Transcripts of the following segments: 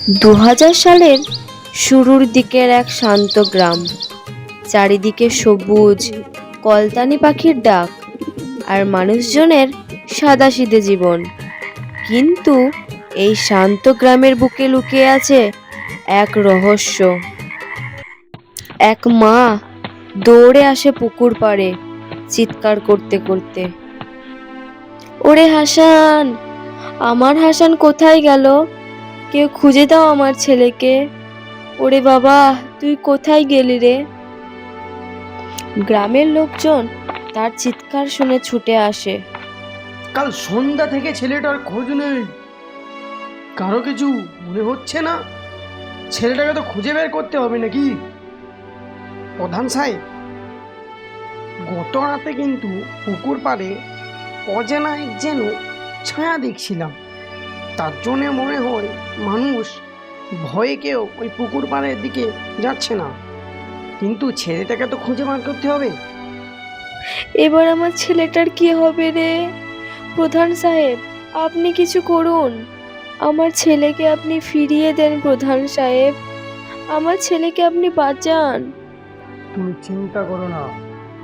2000 সালের শুরুর দিকের এক শান্ত গ্রাম, চারিদিকে সবুজ, কলতানি পাখির ডাক আর মানুষজনের সাদাসিধে জীবন। কিন্তু এই শান্ত গ্রামের বুকে লুকিয়ে আছে এক রহস্য। এক মা দৌড়ে আসে পুকুর পাড়ে, চিৎকার করতে করতে, ওরে হাসান, আমার হাসান কোথায় গেল? কেউ খুঁজে দাও আমার ছেলেকে। ওরে বাবা, তুই কোথায় গেলি রে? গ্রামের লোকজন তার চিৎকার শুনে ছুটে আসে। কাল সন্ধ্যা থেকে ছেলেটার খোঁজ নেই। কারো কিছু মনে হচ্ছে না? ছেলেটাকে তো খুঁজে বের করতে হবে নাকি? প্রধান সাহেব, গত রাতে কিন্তু পুকুর পাড়ে অজানা এক যেন ছায়া দেখছিলাম। তার জন্য মনে হয় মানুষ ভয়ে কেউ ওই পুকুর পাড়ের দিকে যাচ্ছে না। কিন্তু ছেলেটাকে তো খুঁজে বার করতে হবে। এবার আমার ছেলেটার কি হবে রে? প্রধান সাহেব, আপনি কিছু করুন। আমার ছেলেকে আপনি ফিরিয়ে দেন প্রধান সাহেব, আমার ছেলেকে আপনি বাঁচান। তুমি চিন্তা করো না,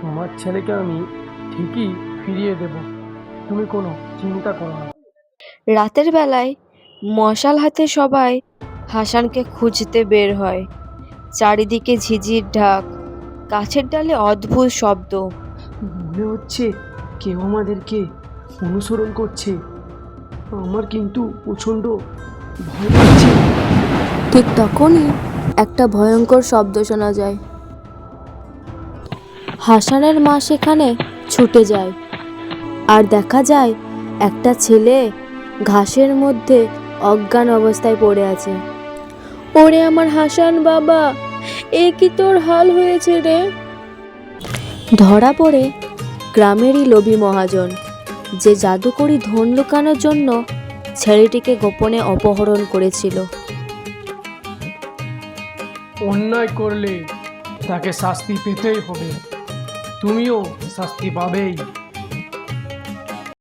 তোমার ছেলেকে আমি ঠিকই ফিরিয়ে দেব। তুমি কোনো চিন্তা করো না। রাতের বেলায় মশাল হাতে সবাই হাসানকে খুঁজতে বের হয়। চারিদিকে ঝিঝির ঢাক, গাছের ডালে অদ্ভুত শব্দ। মনে হচ্ছে কেউ আমাদেরকে অনুসরণ করছে। আমার কিন্তু প্রচণ্ড ভয় লাগছে। ঠিক তখনই একটা ভয়ঙ্কর শব্দ শোনা যায়। হাসানের মা সেখানে ছুটে যায়, আর দেখা যায় একটা ছেলে ঘাসের মধ্যে অজ্ঞান অবস্থায় পড়ে আছে। ওরে আমার হাসান বাবা, এ কি তোর হাল হয়েছে রে? ধরা পড়ে গ্রামেরই লোভী মহাজন, যে জাদুকরি ধন লুকানোর জন্য ছেলেটিকে গোপনে অপহরণ করেছিল। অন্যায় করলে তাকে শাস্তি পেতেই হবে। তুমিও শাস্তি পাবেই।